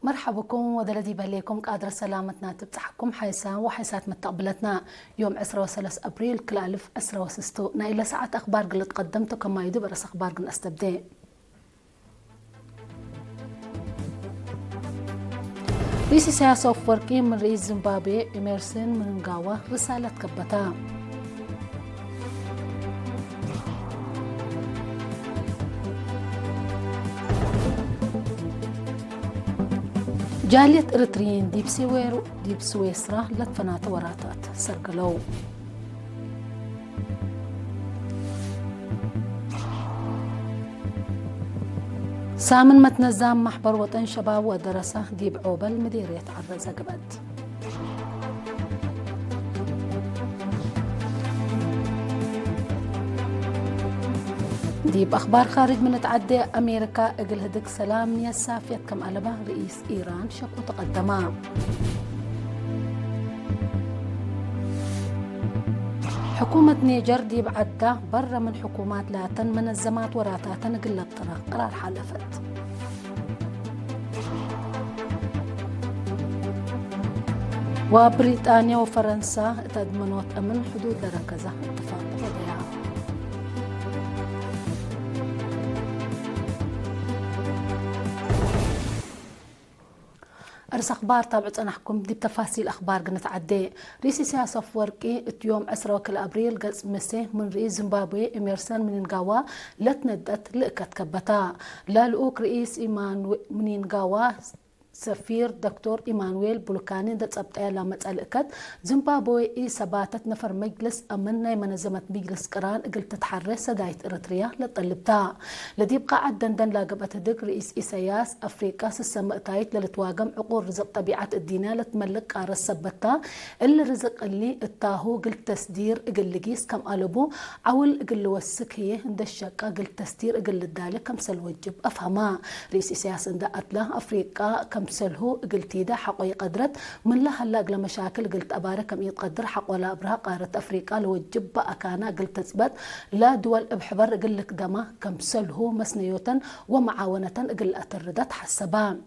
مرحبكم ودلدي باليكم قادر سلامتنا تبتحكم حيسان وحيسات متقبلتنا يوم 13 أبريل كل 2016 نايلة ساعة أخبار قلت قدمته كما يدو برس أخبار قلت أستبدأ رئيس سياسة وفوركي من رئيس زيمبابوي إميرسون منغاوا رسالة كبتا جالية إريتريين ديب سويسرا لتفنات وراتات سرقلو سامن متنزام محبر وطن شباب ودرسة ديب عوبل مديرية عرزة قبد ديب أخبار خارج من تعدي أمريكا أقل هدك سلام يسافيت كم ألبه رئيس إيران شكو تقدما حكومة نيجر ديب عدة برا من حكومات لاتن منظمات وراتاتن قلة طرق قرار حلفت وبريطانيا وفرنسا تضمنوت أمن حدود لركزة اتفاق وضياع أرس أخبار تابعت أنا أحكم دي بتفاصيل أخبار قنت عدي رئيس سياسة فوركي يوم 10 أبريل قز مسيه من رئيس زيمبابوي إميرسون منغاوا لتندت لأكت كبتا لا لأوك رئيس منغاوا سفير دكتور إيمانويل بولوكاني دت أبطأ لامت ألقت زيمبابوي سباتت نفر مجلس أمنا منظمة مجلس قران قلت تتحرس سدايت إريتريا لطلبتا لدي بقى عدن لاقبت دك رئيس إسياس أفريقيا سسمقتايت للتواقم عقور رزق طبيعة الدينة لتملك قارس سبتا اللي رزق اللي التاهو قلت تسدير قل لقيس كم قلبو عول قل وسك هي عند الشقة قلت تسدير قل الدالة كم سلوجب أفهما رئيس إسياس اندقت له أفريقيا كم سلهو قلتي ده حقوي قدرت من لها هلا قل مشاكل قلت أبارة كم يتقدر حق ولا أبرها قارة أفريقيا لو جب أكانا قلت تثبت لا دول بحبر قلك دما كم سلهو مسنيوتا ومعاونة قل أتردت حسبان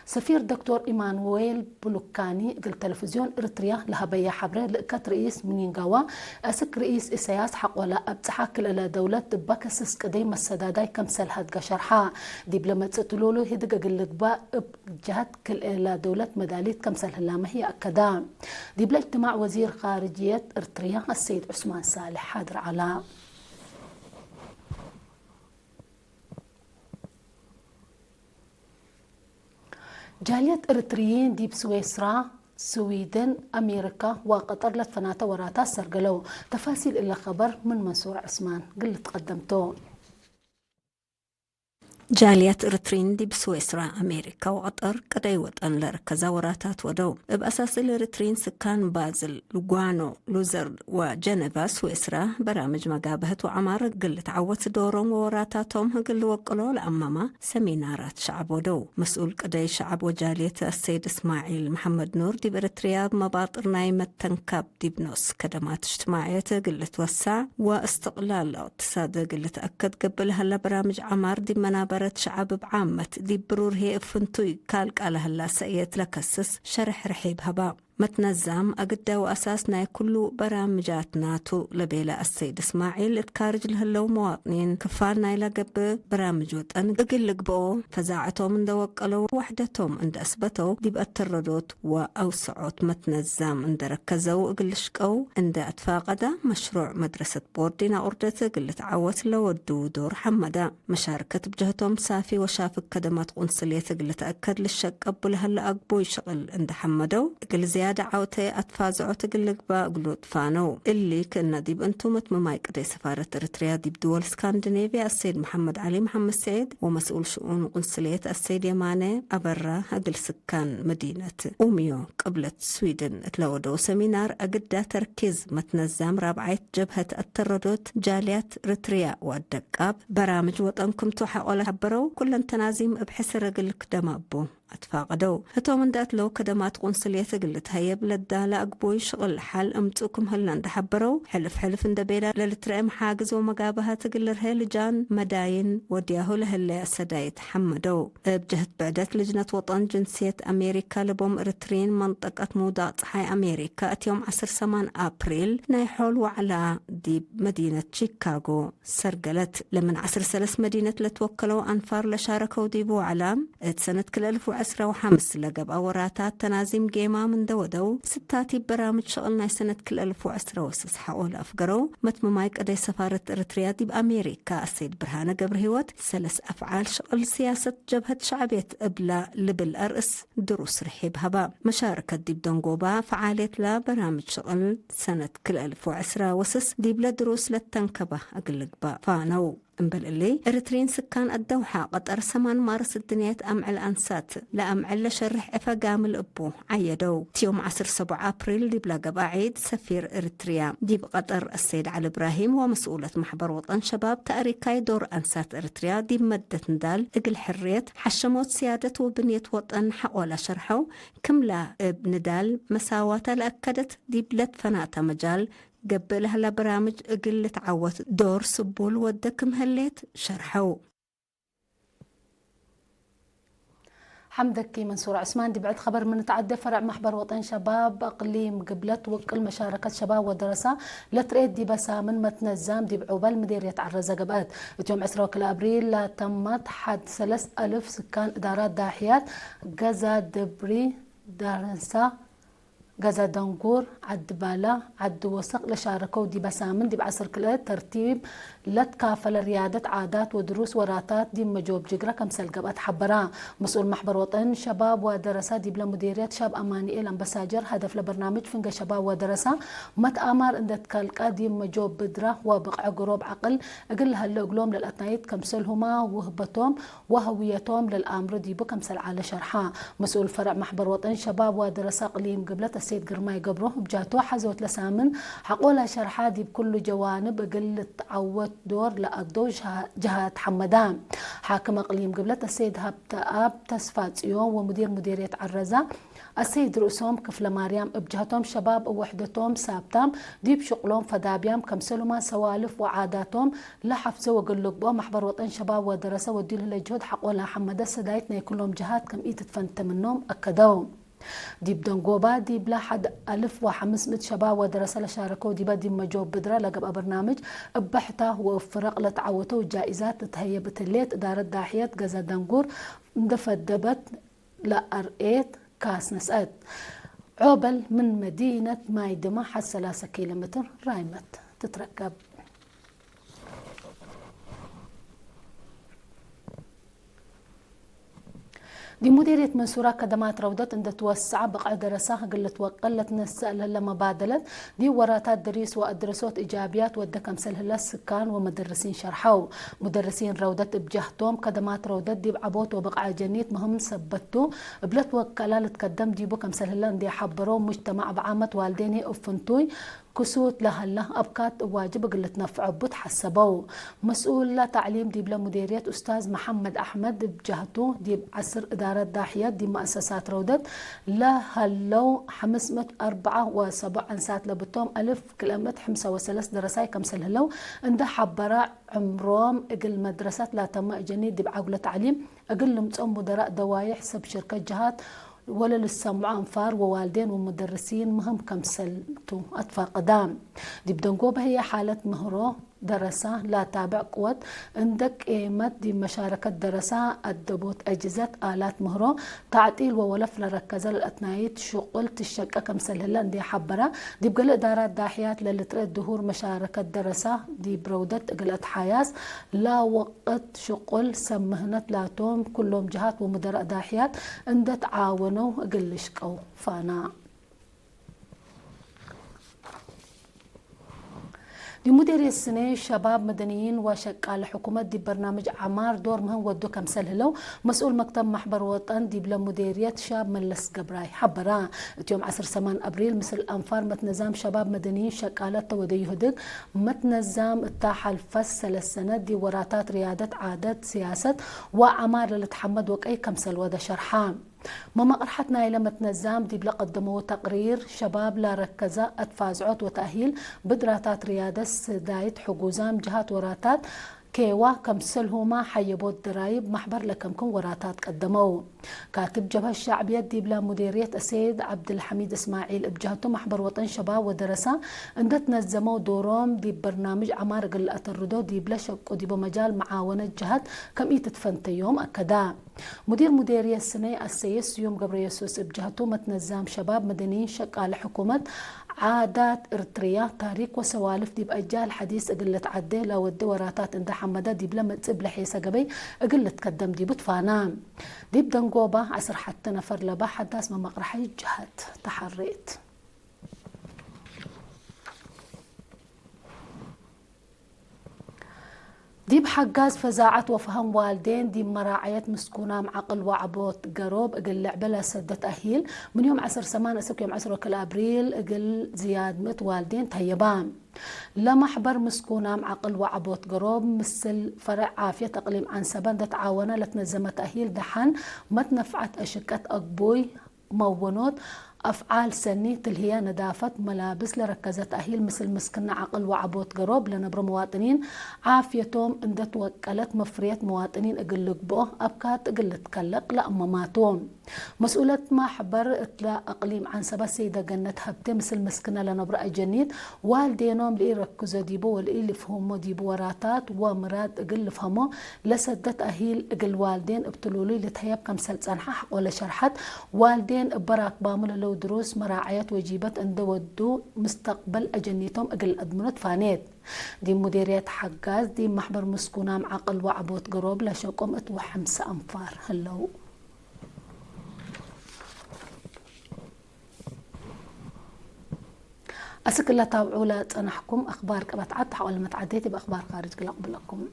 سفير دكتور إيمانويل بولوكاني قل تلفزيون إريتريا لها بيا حبره لقت رئيس منغاوا أسك رئيس إسياس حق ولا أبتحاك للا دولة بكسس قديم السداداي كم سلهد قشرحا ديب لما تقتلولو هدق قل با جهد كل لا دولة مداليت كم سلها ما هي أكدام ديب لاجتماع وزير خارجية إريتريا السيد عثمان صالح حاضر على جالية إريتريين ديب سويسرا سويدن أمريكا وقطر لتفناتا وراتا سرقلو تفاصيل إلا خبر من منصور عثمان قلت قدمتو جالية إريتريين دي بسويسرا أمريكا وقطر قداي وطن لركزا وراتات ودو بأساس الإريتريين سكان بازل لوغانو لوزر وجنيفا سويسرا برامج مقابهة وعمار قل تعوت دورهم ووراتاتهم قل وقلو لأماما سمينارات شعب ودو مسؤول قداي شعب وجالية السيد إسماعيل محمد نور دي بإريتريا بمباطر نايمة تنكاب دي بنوس كدمات اجتماعية قل توسع واستقلال اقتصاد قل تأكد قبلها لبرامج عمار دي منابر شعب بعامة دي برور هي فنتوي كالك على هلا سأيت لكسس شرح رحيب هبا متنظم أقدا وأساسنا كله برامجات ناتو لبيلا السيد إسماعيل اتكارج لهلو مواطنين كفالنا يلقب برامج وطن اقل لقبو فزاعتهم من دوقلو وحدتهم عند أثبتوا دي بأتردوت وأوسعوت متنظم عند ركزوا اقل شكو عند أتفاقدا مشروع مدرسة بوردينا أردت اقل تعوت لودو دور حمدا مشاركة بجهتهم سافي وشافك كدمات قنصلية اقل تأكد للشك أبو لهلا أقبو يشغل عند حمدو اقل زيادة عوتي أتفازعو تقلق باقلود فانو اللي كنا ديب انتو متمماي قدي سفارة إريتريا ديب دول اسكندنافيا السيد محمد علي محمد سعيد ومسؤول شؤون قنصلية السيد يماني أبرا أقل سكان مدينة أوميو قبلة سويدن اتلودو سمينار أقدا تركيز متنظم رابعية جبهة التردد جاليات إريتريا والدقاب برامج وطنكم توحق ولا حبرو كلن تنازيم بحسر قلك دمابو أتفاقدوا هتو من دات لو كدمات قنصلية قلت هيب للدالة أقبوي شغل حال أمتوكم هلا اندحبروا حلف اندبيلا للترأم حاجز ومقابها تقلر هي لجان مداين ودياهو لهلا سدايت حمدوا بجهة بعدت لجنة وطن جنسية أمريكا لبوم إرترين منطقة موضات حي أمريكا يوم 10 أبريل نايحول وعلى دي مدينة شيكاغو سرقلت لمن 10 مدينة لتوكلوا أنفار لشاركوا ديبو علام سنة كل 1015 لقب أوراتات تنازيم جيما من دودو ستاتي برامج شغلنا سنة كل 1016 حقول أفقروا متم مايك أدي سفارة إرتريا دي بأمريكا السيد برهانة قبر هيوت 3 أفعال شغل سياسة جبهة شعبية إبلا لبل أرأس دروس رحيب هبا مشاركة دي بدونغوبا فعالية لا برامج شغل سنة كل 1016 دي بلا دروس للتنكبة أقلق با فانو امبل اللي ارترين سكان الدوحة قد ارسمان مارس الدنيا امع الانسات لامع لشرح افقام الابو عيدو تيوم 10 ابريل دي بلا قباعيد سفير ارتريا دي بقطر السيد علي ابراهيم ومسؤولة محبر وطن شباب تاريكاي دور انسات ارتريا دي مدة ندال اقل حريت حشموت سيادة وبنية وطن حقولا شرحو كملا بندال مساواتا لأكدت دي بلد فناتا مجال قبلها لبرامج اقل تعوت دور سبول ودكم هليت شرحو حمدك منصور عثمان دي بعد خبر من تعدى فرع محبر وطن شباب اقليم قبلت وكل مشاركه شباب ودرسه لتريد دي بسا من متنظم دي بعوبال مديريه عرزه قبات يوم 10 ابريل لا تمت حد 3000 سكان ادارات داحيات غزا دبري دارنسا غزا دنقور عد بالا عد وسق لشاركوا دي بسامن دي بعصر كل ترتيب لتكافل ريادة عادات ودروس وراتات دي مجوب جقرة كمسل قبات حبرا مسؤول محبر وطن شباب ودرسة دي بلا مديرية شاب أماني إلى أمبساجر هدف لبرنامج فنقى شباب ودرسة متآمر اندت كالقا دي مجوب بدرة وبقع قروب عقل اقل هالقلوم للأتنايت كمسلهما وهبتهم وهويتهم للأمر دي بكمسل على شرحا مسؤول فرع محبر وطن شباب ودرسة قليم قبلت السيد قرماي قبره بجاتو حزوت لسامن حقولها شرحا دي بكل جوانب اقل تعوت دور لأقدو جهات حمدان حاكم اقليم قبلت السيد هبتاب تسفات يوم ومدير مديرية عرزة السيد رؤسهم كفل مريم بجهتهم شباب ووحدتهم سابتام ديب شغلهم فدابيام كمسلما سوالف وعاداتهم لحفزوا وقلقبوا محبر وطن شباب ودرسة وديله لجهد حقولها حمدة سدايتنا كلهم جهات كم ايت تفنت منهم اكدوهم ديب دنقوبا ديب لحد 1500 شباب ودرسة لشاركوا ديبا ديب مجوب بدرة لقب برنامج بحته وفرق لتعوتوا جائزات تهيبت الليت إدارة داحيات غزا دنقور دفدبت لأرئيت كاس نسأت عوبل من مدينة مايدمة حد 3 كيلومتر رايمت تتركب دي مديرية منصورة كدمات روضت عند توسع بقع درسها قلت وقلت نسأل لما بادلت دي وراتات دريس وأدرسوت إيجابيات ودكم سلهلا السكان ومدرسين شرحوا مدرسين روضت بجهتهم كدمات روضت دي بعبوت وبقع جنيت مهم سبتو بلت وكلالة تقدم دي بكم سلهلا دي حبروا مجتمع بعامة والديني أفنتوي كسوت لهلا أبكات واجب قلت نفع بتحسبوا مسؤول تعليم دي بلا مديرية أستاذ محمد أحمد بجهته دي بعصر إدارة داحيات دي مؤسسات روضت لهلو 504 أنسات لبتهم 1000 كلمة 5 درساي كمسل هلو عند حبراء عمروم اقل مدرسات لا تم جنيد دي بعقل تعليم اقل متأم مدراء دوايا حسب شركة جهات ولا للسمع أنفار ووالدين ومدرسين مهم كمسلتو أطفال قدام دي بدنقوبة هي حالة مهرو درسة لا تابع قوت عندك إيمت دي مشاركة درسة الدبوت أجهزة آلات مهرو تعطيل وولف لركزة الأثنايت شغل تشكى كمسلهلا دي حبرة دي بقل إدارات داحيات للتريد دهور مشاركة درسة دي برودت قلت حياس لا وقت شغل سمهنت لاتهم كلهم جهات ومدراء داحيات عند تعاونوا قلشكو فانا دي مديرية السنة شباب مدنيين وشقال حكومة دي برنامج عمار دور مهم ودو كمسل هلو مسؤول مكتب محبر وطن دي بلا مديرية شاب ملس قبراي حبرا يوم 10 أبريل مثل أنفار متنظام شباب مدنيين شقالات ودي يهدق متنظام التاحة الفس 3 سنة دي وراتات ريادة عادات سياسة وعمار للتحمد وكأي كمسل ودا شرحان مما قرحتنا إلى متنزام دي بلا قدموا تقرير شباب لا ركزة أتفازعوت وتأهيل بدراتات ريادة دايت حجوزام جهات وراتات كيوا كمسلهما حيبوت درايب محبر لكمكم وراتات قدموا كاتب جبهة الشعبية دي بلا مديرية السيد عبد الحميد اسماعيل بجهته محبر وطن شباب ودرسة عند تنظموا دورهم دي برنامج عمار قلة الردو دي بلا شق ودي بمجال معاونة جهات كم يتفنت يوم أكدا مدير مديرية السنة السيس يوم قبل يسوس بجهته متنظم شباب مدنيين شق على حكومة عادات ارتريا تاريخ وسوالف دي بأجال حديث قلة عدي لو الدوراتات عند حمدة دي بلا متسب لحيسة قبي قلة قدم دي بطفانا دي بدنقوبة عصر حتى نفر لبا حداس ما مقرحي جهات تحريت دي بحجاز فزاعة وفهم والدين دي مراعية مسكونة معقل وعبوت قروب اقل لعبة لسدة تأهيل من يوم 10 سمان اسك يوم 10 وكل ابريل اقل زياد مت والدين تهيبان لمحبر مسكونة معقل وعبوت قروب مثل فرع عافية تقليم عن سبان ده تعاونة لتنزم تأهيل دحن متنفعت اشكات اقبوي مونوت أفعال سني تلهي ندافة ملابس لركزة تأهيل مثل مسكن عقل وعبوت قروب لنبر مواطنين عافيتهم عند توكلت مفرية مواطنين اقلق بوه أبكات اقل تكلق لأما ماتون مسؤولة محبر اطلاع أقليم عن سبا سيدة قنت هبتي مثل مسكنة لنبر أجنيد والدينهم لإي ركزة ديبو والإي لفهمو ديبو وراتات ومراد اقل فهمو لسدة تأهيل اقل والدين ابتلولي لتهيب كم سلسان حق ولا شرحت والدين براك بامل لو دروس مراعية وجيبت عند ودو مستقبل أجنيتهم أقل أدمنت فانيت دي مديرية حجاز دي محبر مسكونة معقل وعبوت قروب لشوكم اتو 5 أنفار هلو أسك الله تابعوا لا تنحكم أخبار كبتعد حول ما تعديتي بأخبار خارج قلق لكم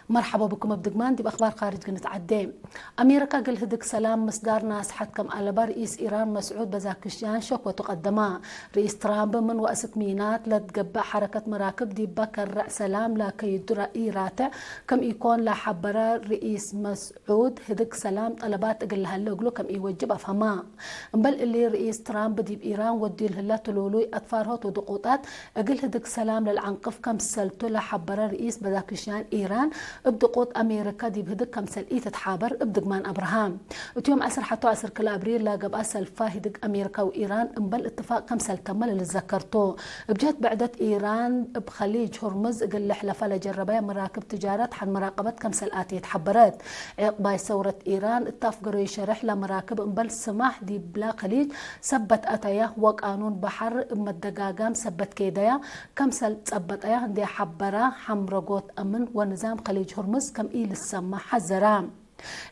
مرحبا بكم بدقمان دي بأخبار خارج قناة عدي أمريكا قل هدك سلام مصدر ناس حتكم على رئيس إيران مسعود بزاكشيان شك وتقدما رئيس ترامب من وأسك مينات لتقبع حركة مراكب دي بكر سلام لكي يدرى راتع كم يكون لا حبرا رئيس مسعود هدك سلام طلبات قل هلقلو كم يوجب أفهما بل اللي رئيس ترامب دي بإيران ودي لهلا تلولوي أطفارهات ودقوطات قل هدك سلام للعنقف كم سلتو لا حبرا رئيس بزاكشيان إيران بدقوط أمريكا دي بهدك كم سلقية تتحابر بدقمان أبراهام وتيوم أسر حتى أسر كل أبريل لاقب أسل فاهدك أمريكا وإيران انبل اتفاق كم سل تمل اللي ذكرتوه بجهة بعدت إيران بخليج هرمز قل حلفة لجربية مراكب تجارات حن مراقبة كم سلقات يتحبرت عقباي ثورة إيران اتفقوا يشرح لمراكب انبل سماح دي بلا خليج سبت أتايا وقانون بحر مدقاقام سبت كيدايا كم سل تثبت أيا دي حبرا حمرقوت أمن ونظام خليج هرمز كم إيل السما حزرام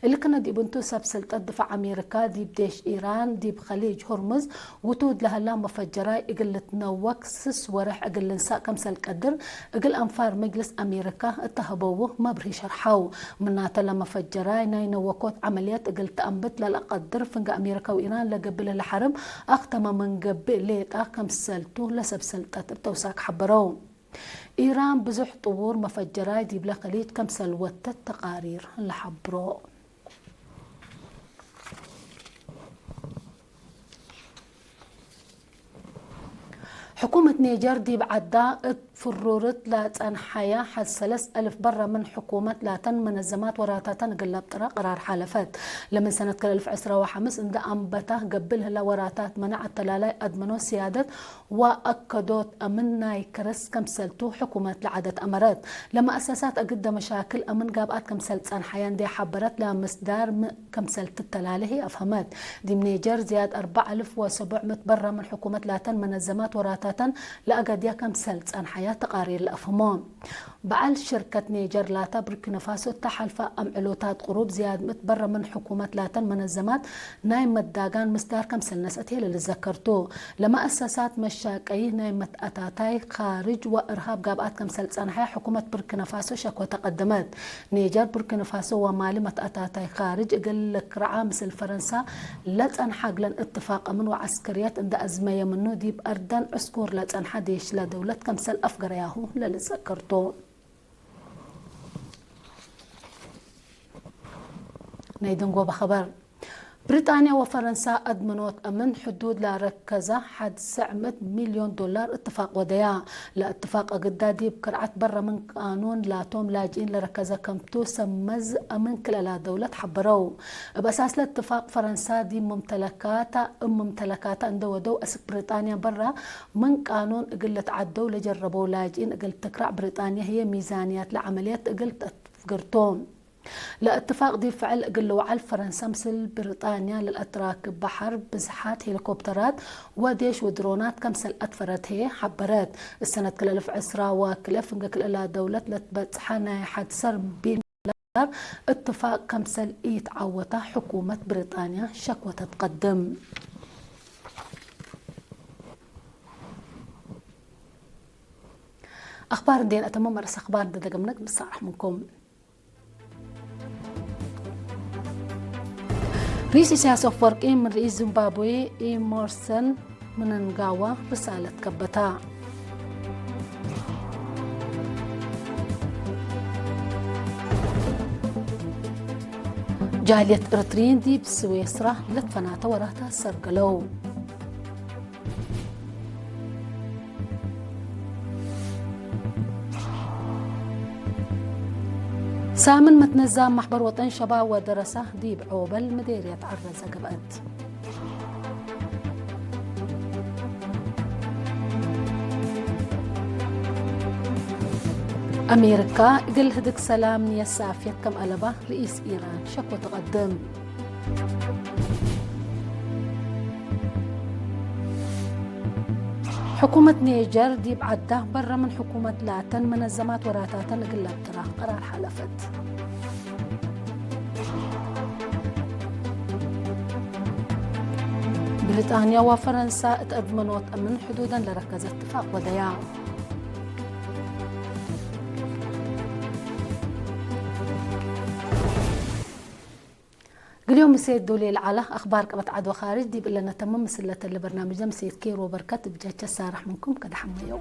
اللي كنا دي بنتو سبسلت الدفاع أمريكا دي بديش إيران دي بخليج هرمز وتود لها لا مفجراي اقل تنوك سس ورح اقل نساء كم سل قدر اقل أنفار مجلس أمريكا اتهبوه ما بري شرحاو مناتا لما فجراي ناينوكوت عمليات اقل تأنبت لا قدر فنقا أمريكا وإيران لقبل الحرب اختم من قبل ليتا كم سلتو لسبسلتات بتوساك حبرو إيران بزح طور مفجراي دي بلا خليج كم سلوت التقارير لحبرو حكومة نيجر دي بعدا فرورت لا تنحيا حد 3000 برا من حكومة لا تن منظمات وراتاتن قلب ترى قرار حالفات لمن سنة 2015 عند أنبته قبلها لوراتات منع التلالاي أدمنو سيادة وأكدوت أمنا يكرس كم سلتو حكومة لعدد أمرات لما أساسات أقد مشاكل أمن قابات كم سلت تنحيان دي حبرت لا مصدار كم سلت التلالي هي أفهمات دي منيجر زياد 4700 برا من حكومة لا تن منظمات وراتاتن لأقد يا كم سلت تنحيا أستراليا تقارير الأفهمون بعل شركة نيجر لاتا بوركينا فاسو تحالفة أم علوتات قروب زياد متبرة من حكومة لاتا منظمات نايم مداغان مصدار كمسل نسأتي للذكرتو لما أساسات مشاكي نايم أتاتاي خارج وإرهاب قابات كمسل صنحي حكومة بوركينا فاسو شكوى تقدمت نيجر بوركينا فاسو ومالي أتاتاي خارج اقل لك رعا مثل فرنسا لا تنحق لن اتفاق من وعسكريات عند أزمية منو ديب أردن عسكور لا تنحى ديش لا دولة كمسل أفقر ياهو للذكرتو نيدنقو بخبر بريطانيا وفرنسا أدمنوت أمن حدود لا ركزة حد 900 مليون دولار اتفاق وديا لا اتفاق قدادي بكرعت برا من قانون لا توم لاجئين لركزة كم تسمز أمن كلا لا دولة حبرو بأساس الاتفاق فرنسا دي ممتلكاتا اندو ودو أسك بريطانيا برا من قانون قلت عدو لجربو لاجئين قلت تكرع بريطانيا هي ميزانيات لعمليات قلت أفقرتون لا اتفاق دي فعل قلوا على فرنسا مثل بريطانيا للأتراك بحر بزحات هليكوبترات وديش ودرونات كمسل أتفرت هي حبرات السنة كلا لف عسرا وكلف كلا دولة لتبتحنا حد سر بين اتفاق كمسل يتعوض حكومة بريطانيا شكوى تتقدم أخبار دين أتمم مرس أخبار دقمنك بصراحة منكم رئيس سياسة فرقين من رئيس زيمبابوي إيمرسون مننغاوا رسالة كبتا جالية إرترين دي بسويسرا لتفناتا وراتا سرقلو سامن متنظم محبر وطن شباب ودرسه ديب عوبل مديرية عرزة قبقت أمريكا قل هدك سلام نية سافية كم ألبا رئيس إيران شكوى تقدم حكومة نيجر دي بعده برا من حكومة لاتن منظمات وراتاتن قلة ترى قرار حلفت بريطانيا وفرنسا اتأضمنوت أمن حدودا لركز اتفاق ودياع اليوم مسيد دولي على أخبار قبط عدوى خارج دي بقلنا تمام مسلة البرنامج مسيد كيرو بركات بجاجة سارح منكم كده حميو